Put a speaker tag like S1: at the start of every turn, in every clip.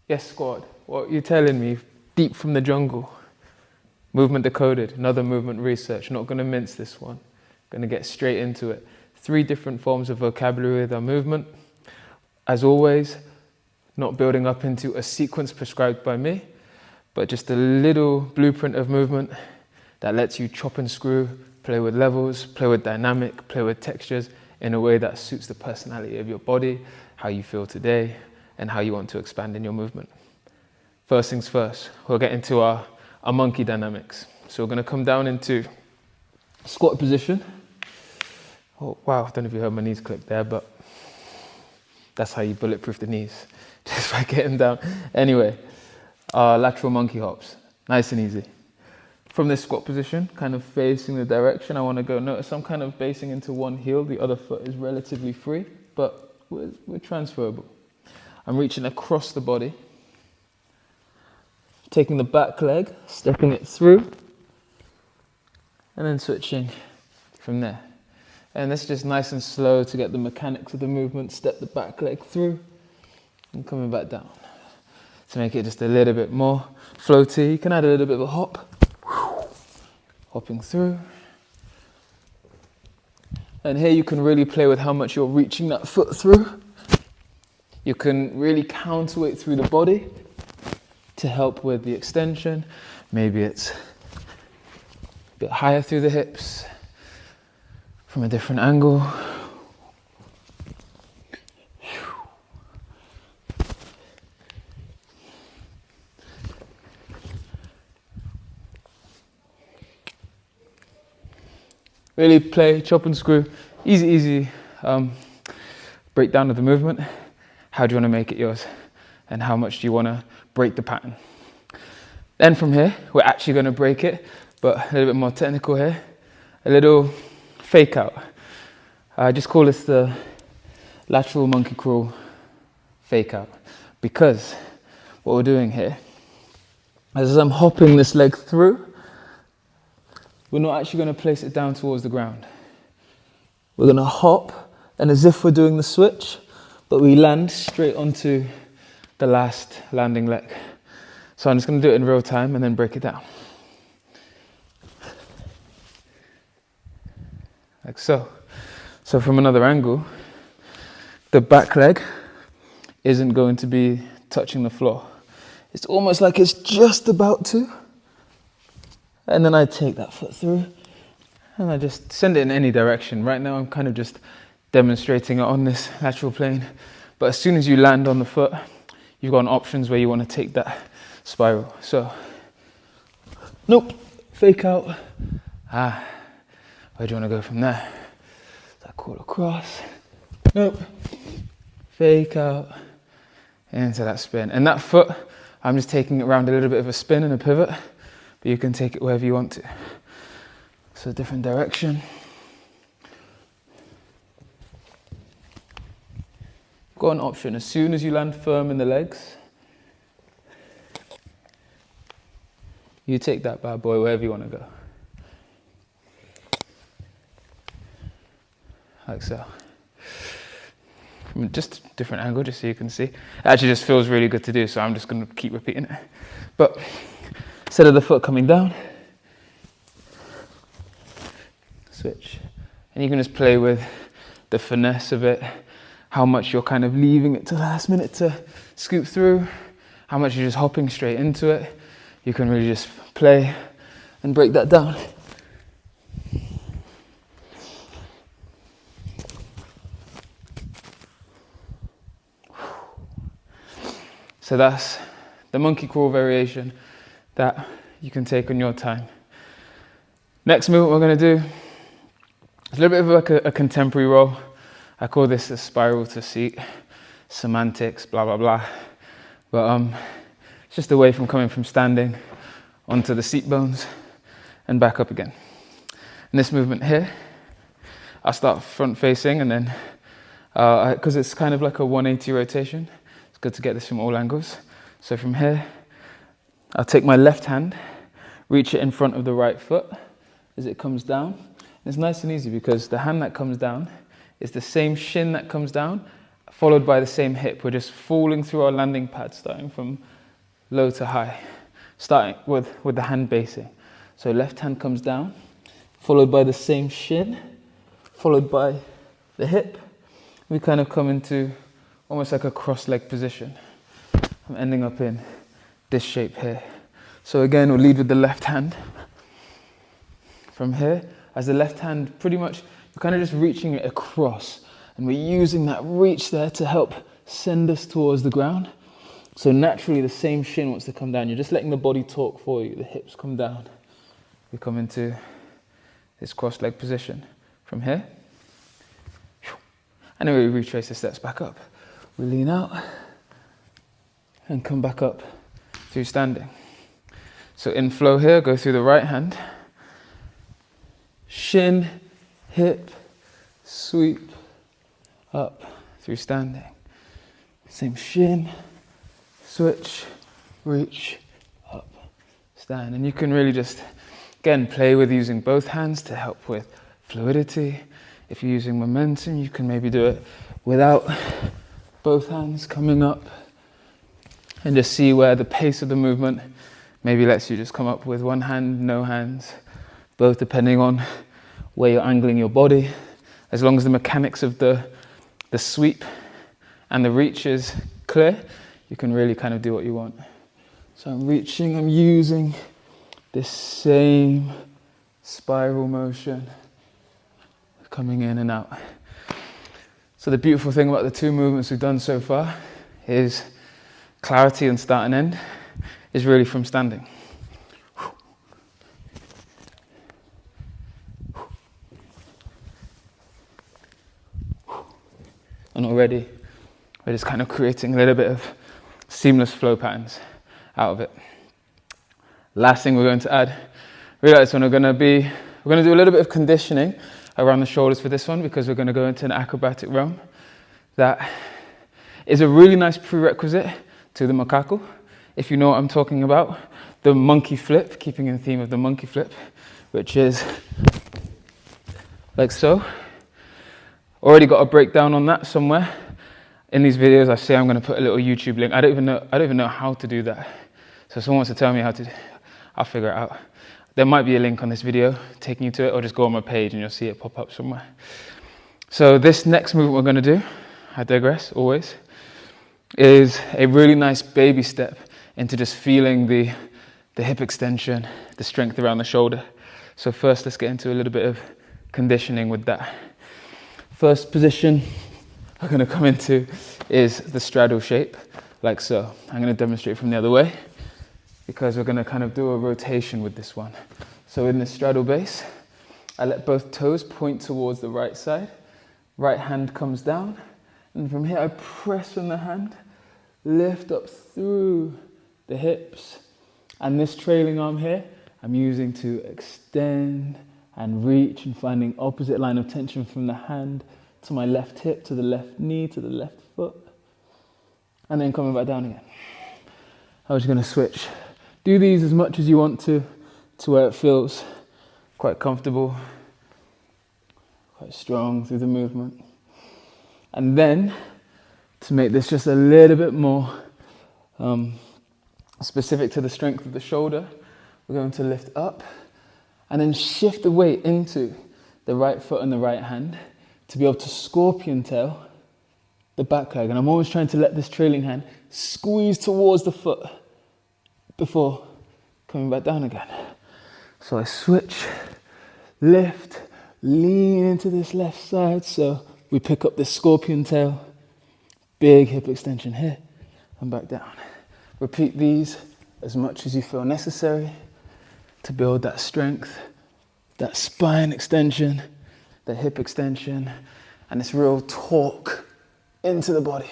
S1: Yes, squad. What you're telling me, deep from the jungle. Movement decoded, another movement research. Not going to mince this one. Going to get straight into it. 3 different forms of vocabulary with our movement. As always, not building up into a sequence prescribed by me, but just a little blueprint of movement that lets you chop and screw, play with levels, play with dynamic, play with textures in a way that suits the personality of your body, how you feel today, and how you want to expand in your movement. First things first, we'll get into our monkey dynamics. So we're going to come down into squat position. Oh wow, I don't know if you heard my knees click there, but that's how you bulletproof the knees, just by getting down. Anyway, lateral monkey hops, nice and easy. From this squat position, kind of facing the direction I want to go. Notice I'm kind of basing into one heel, the other foot is relatively free, but we're transferable. I'm reaching across the body, taking the back leg, stepping it through, and then switching from there. And this is just nice and slow to get the mechanics of the movement, step the back leg through, and coming back down. To make it just a little bit more floaty, you can add a little bit of a hop, hopping through. And here you can really play with how much you're reaching that foot through. You can really counterweight through the body to help with the extension. Maybe it's a bit higher through the hips from a different angle. Really play, chop and screw, easy breakdown of the movement. How do you want to make it yours? And how much do you want to break the pattern? Then from here, we're actually going to break it, but a little bit more technical here. A little fake out. I just call this the lateral monkey crawl fake out, because what we're doing here, as I'm hopping this leg through, we're not actually going to place it down towards the ground. We're going to hop, and as if we're doing the switch, but we land straight onto the last landing leg. So I'm just going to do it in real time and then break it down. Like so. So from another angle, the back leg isn't going to be touching the floor. It's almost like it's just about to. And then I take that foot through and I just send it in any direction. Right now I'm kind of just demonstrating it on this lateral plane. But as soon as you land on the foot, you've got options where you want to take that spiral. So, nope, fake out. Where do you want to go from there? That couro across. Nope, fake out into that spin. And that foot, I'm just taking it around a little bit of a spin and a pivot, but you can take it wherever you want to. So different direction. Got an option. As soon as you land firm in the legs, you take that bad boy wherever you want to go. Like so. From just a different angle, just so you can see. It actually just feels really good to do, so I'm just going to keep repeating it. But instead of the foot coming down, switch. And you can just play with the finesse of it, how much you're kind of leaving it to the last minute to scoop through, how much you're just hopping straight into it. You can really just play and break that down. So that's the monkey crawl variation that you can take on your time. Next movement we're going to do is a little bit of like a contemporary roll. I call this a spiral to seat, semantics, blah, blah, blah. But it's just away from coming from standing onto the seat bones and back up again. In this movement here, I'll start front facing and then, because it's kind of like a 180 rotation, it's good to get this from all angles. So from here, I'll take my left hand, reach it in front of the right foot as it comes down. And it's nice and easy because the hand that comes down is the same shin that comes down followed by the same hip. We're just falling through our landing pad, starting from low to high, starting with the hand basing. So left hand comes down, followed by the same shin, followed by the hip. We kind of come into almost like a cross-leg position. I'm ending up in this shape here. So again, we'll lead with the left hand. From here, as the left hand, pretty much, we're kind of just reaching it across. And we're using that reach there to help send us towards the ground. So naturally, the same shin wants to come down. You're just letting the body talk for you. The hips come down. We come into this cross-leg position. From here, and then we retrace the steps back up. We lean out and come back up through standing. So in flow here, go through the right hand. Shin, hip, sweep, up through standing. Same shin, switch, reach, up, stand. And you can really just, again, play with using both hands to help with fluidity. If you're using momentum, you can maybe do it without both hands coming up and just see where the pace of the movement maybe lets you just come up with one hand, no hands, both depending on where you're angling your body. As long as the mechanics of the sweep and the reach is clear, you can really kind of do what you want. So I'm reaching, I'm using this same spiral motion, coming in and out. So the beautiful thing about the two movements we've done so far is clarity and start and end is really from standing. And already we're just kind of creating a little bit of seamless flow patterns out of it. Last thing we're going to add, realize when we're going to do a little bit of conditioning around the shoulders for this one, because we're going to go into an acrobatic realm that is a really nice prerequisite to the macaco. If you know what I'm talking about, the monkey flip, keeping in theme of the monkey flip, which is like so. Already got a breakdown on that somewhere. In these videos I say I'm going to put a little YouTube link. I don't even know how to do that. So if someone wants to tell me how to, I'll figure it out. There might be a link on this video taking you to it, or just go on my page and you'll see it pop up somewhere. So this next movement we're going to do, I digress always, is a really nice baby step into just feeling the hip extension, the strength around the shoulder. So first let's get into a little bit of conditioning with that. First position I'm going to come into is the straddle shape, like so. I'm going to demonstrate from the other way, because we're going to kind of do a rotation with this one. So in the straddle base, I let both toes point towards the right side. Right hand comes down, and from here I press on the hand, lift up through the hips, and this trailing arm here I'm using to extend and reach and finding opposite line of tension from the hand to my left hip, to the left knee, to the left foot, and then coming back down again. I was going to switch. Do these as much as you want to where it feels quite comfortable, quite strong through the movement. And then, to make this just a little bit more specific to the strength of the shoulder, we're going to lift up and then shift the weight into the right foot and the right hand to be able to scorpion tail the back leg. And I'm always trying to let this trailing hand squeeze towards the foot before coming back down again. So I switch, lift, lean into this left side. So we pick up this scorpion tail, big hip extension here, and back down. Repeat these as much as you feel necessary to build that strength, that spine extension, the hip extension, and this real torque into the body.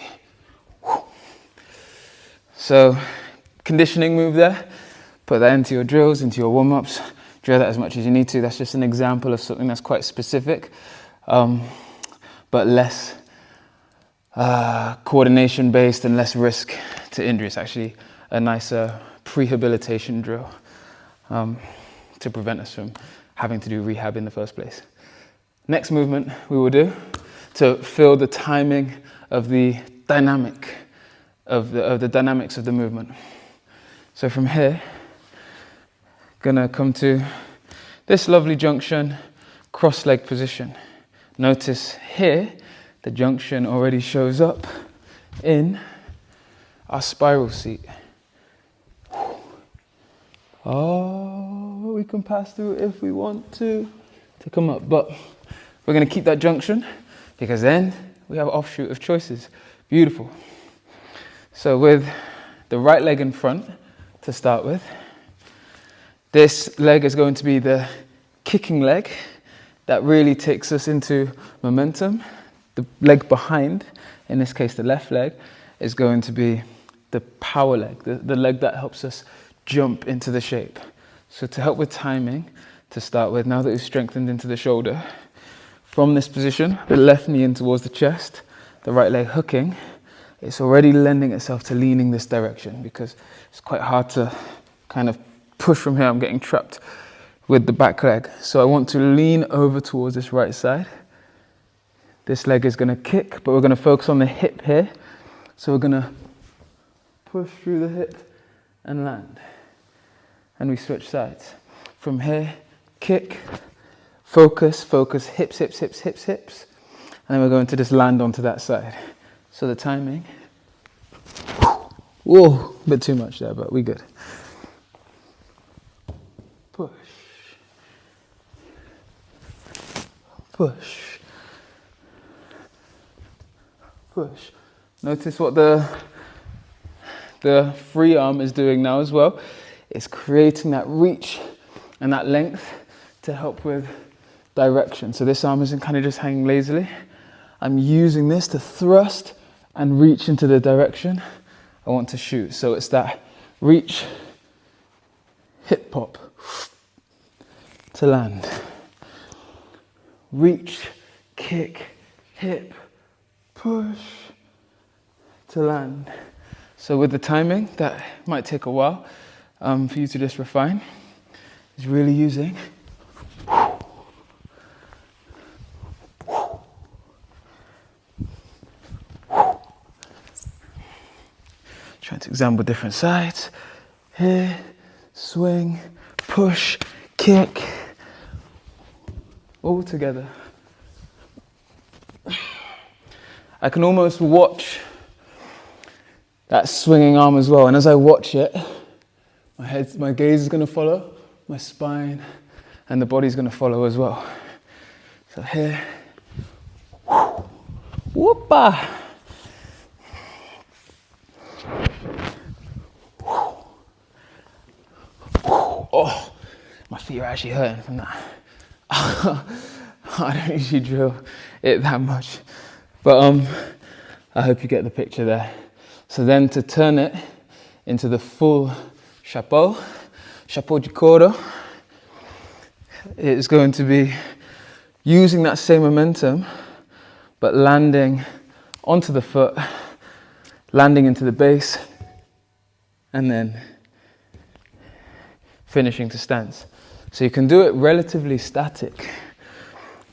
S1: So, conditioning move there. Put that into your drills, into your warm-ups. Drill that as much as you need to. That's just an example of something that's quite specific, but less coordination-based and less risk to injury. It's actually a nicer prehabilitation drill to prevent us from having to do rehab in the first place. Next movement we will do, to feel the timing of the dynamic of the dynamics of the movement. So from here, gonna come to this lovely junction, cross leg position. Notice here, the junction already shows up in our spiral seat. Oh, we can pass through if we want to come up, but we're gonna keep that junction because then we have an offshoot of choices. Beautiful. So with the right leg in front to start with, this leg is going to be the kicking leg that really takes us into momentum. The leg behind, in this case the left leg, is going to be the power leg, the leg that helps us jump into the shape. So to help with timing, to start with, now that we've strengthened into the shoulder, from this position, the left knee in towards the chest, the right leg hooking, it's already lending itself to leaning this direction because it's quite hard to kind of push from here. I'm getting trapped with the back leg. So I want to lean over towards this right side. This leg is going to kick, but we're going to focus on the hip here. So we're going to push through the hip and land. And we switch sides. From here, kick, focus, hips, hips, hips, hips, hips. And then we're going to just land onto that side. So the timing, whoa, a bit too much there, but we good. Push, push, push. Notice what the free arm is doing now as well. It's creating that reach and that length to help with direction. So this arm isn't kind of just hanging lazily. I'm using this to thrust and reach into the direction I want to shoot. So it's that reach, hip pop to land. Reach, kick, hip, push to land. So with the timing, that might take a while for you to just refine, is really using trying to examine with different sides. Here, swing, push, kick, all together. I can almost watch that swinging arm as well, and as I watch it, my gaze is going to follow, my spine, and the body's going to follow as well. So here, whoop-a! Oh, my feet are actually hurting from that. I don't usually drill it that much, but I hope you get the picture there. So then to turn it into the full Chapeu de couro, it's going to be using that same momentum, but landing onto the foot, landing into the base, and then finishing to stance. So you can do it relatively static,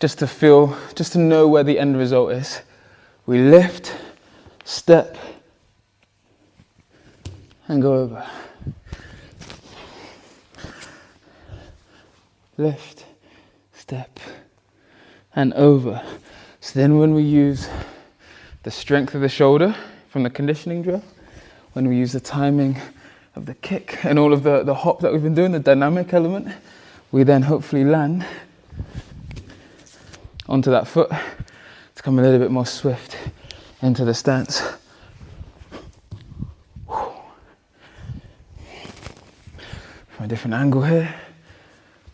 S1: just to know where the end result is. We lift, step, and go over. Lift, step, and over. So then when we use the strength of the shoulder from the conditioning drill, when we use the timing of the kick and all of the hop that we've been doing, the dynamic element, we then hopefully land onto that foot to come a little bit more swift into the stance. From a different angle here,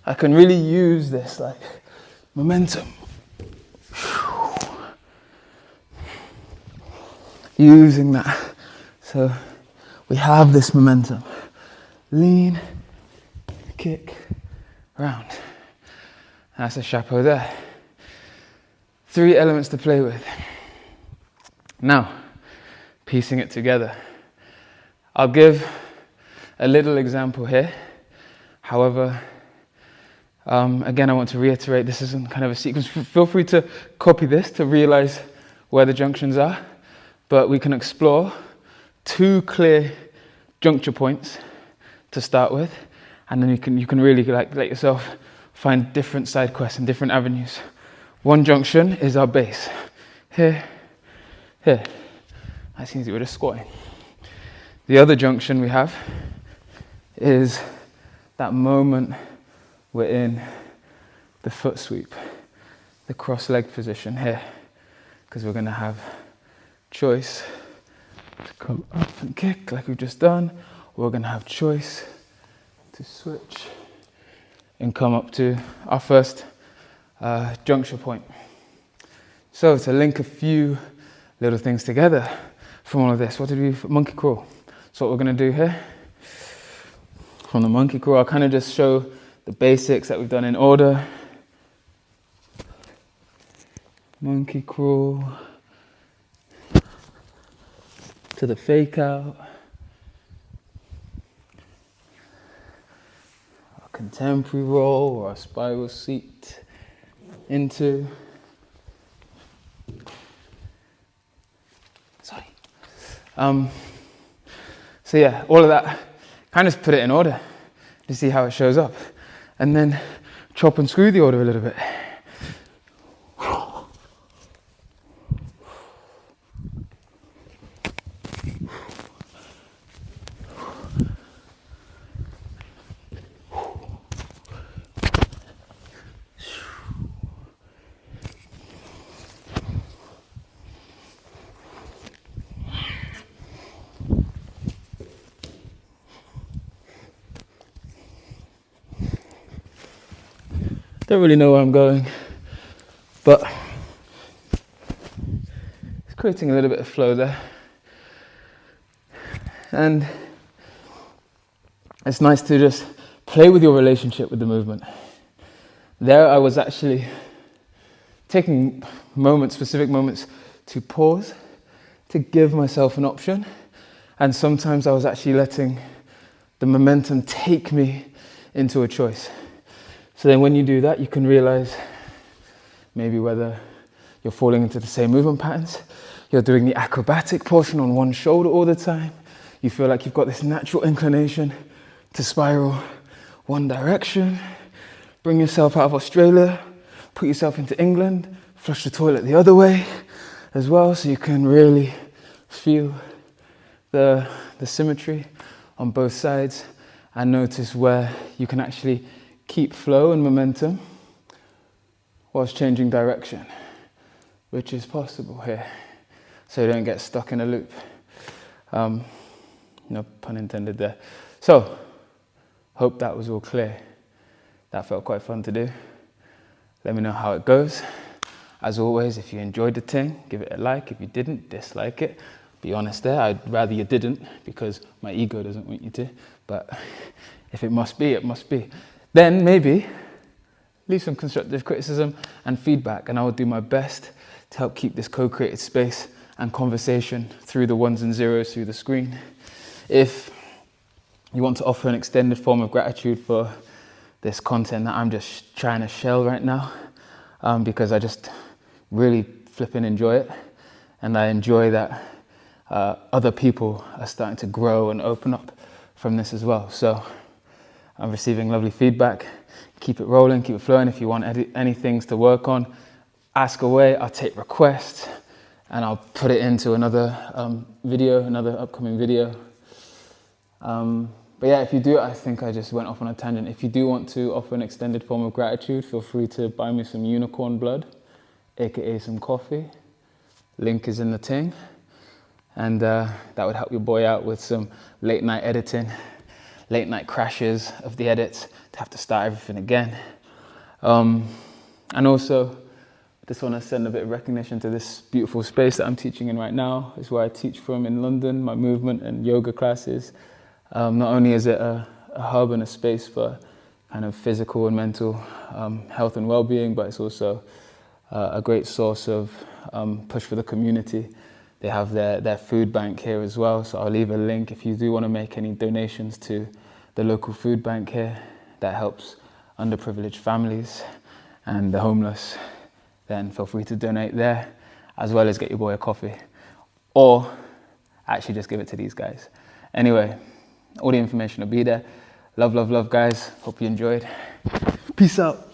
S1: I can really use this like momentum. Using that. So we have this momentum. Lean, kick, round. That's a Chapeu there. 3 elements to play with. Now, piecing it together. I'll give a little example here. However, Again, I want to reiterate, this isn't kind of a sequence. Feel free to copy this to realize where the junctions are, but we can explore 2 clear juncture points to start with, and then you can really let yourself find different side quests and different avenues. One junction is our base. Here, here. That's easy, we're just squatting. The other junction we have is that moment we're in the foot sweep, the cross leg position here, because we're going to have choice to come up and kick like we've just done. We're going to have choice to switch and come up to our first juncture point. So to link a few little things together from all of this, what did we, monkey crawl. So what we're going to do here, from the monkey crawl, I'll kind of just show the basics that we've done in order. Monkey crawl to the fake out. Our contemporary roll or our spiral seat into. Sorry. So yeah, all of that, kind of put it in order to see how it shows up. And then chop and screw the order a little bit. Don't really know where I'm going, but it's creating a little bit of flow there. And it's nice to just play with your relationship with the movement. There I was actually taking moments, specific moments, to pause, to give myself an option. And sometimes I was actually letting the momentum take me into a choice. So then when you do that, you can realize maybe whether you're falling into the same movement patterns, you're doing the acrobatic portion on one shoulder all the time, you feel like you've got this natural inclination to spiral one direction, bring yourself out of Australia, put yourself into England, flush the toilet the other way as well, so you can really feel the symmetry on both sides and notice where you can actually keep flow and momentum whilst changing direction, which is possible here, so you don't get stuck in a loop. No pun intended there. So, hope that was all clear. That felt quite fun to do. Let me know how it goes. As always, if you enjoyed the thing, give it a like. If you didn't, dislike it. Be honest there, I'd rather you didn't, because my ego doesn't want you to, but if it must be, it must be. Then maybe leave some constructive criticism and feedback, and I will do my best to help keep this co-created space and conversation through the ones and zeros through the screen. If you want to offer an extended form of gratitude for this content that I'm just trying to shell right now, because I just really flipping enjoy it, and I enjoy that other people are starting to grow and open up from this as well. So I'm receiving lovely feedback. Keep it rolling, keep it flowing. If you want any things to work on, ask away. I'll take requests and I'll put it into another video, another upcoming video. But yeah, if you do, I think I just went off on a tangent. If you do want to offer an extended form of gratitude, feel free to buy me some unicorn blood, aka some coffee. Link is in the thing. And that would help your boy out with some late night editing, late night crashes of the edits to have to start everything again. And also, just want to send a bit of recognition to this beautiful space that I'm teaching in right now. It's where I teach from in London, my movement and yoga classes. Not only is it a hub and a space for kind of physical and mental health and well-being, but it's also a great source of push for the community. They have their food bank here as well, so I'll leave a link if you do want to make any donations to the local food bank here. That helps underprivileged families and the homeless, then feel free to donate there, as well as get your boy a coffee. Or actually just give it to these guys. Anyway, all the information will be there. Love, love, love, guys. Hope you enjoyed. Peace out.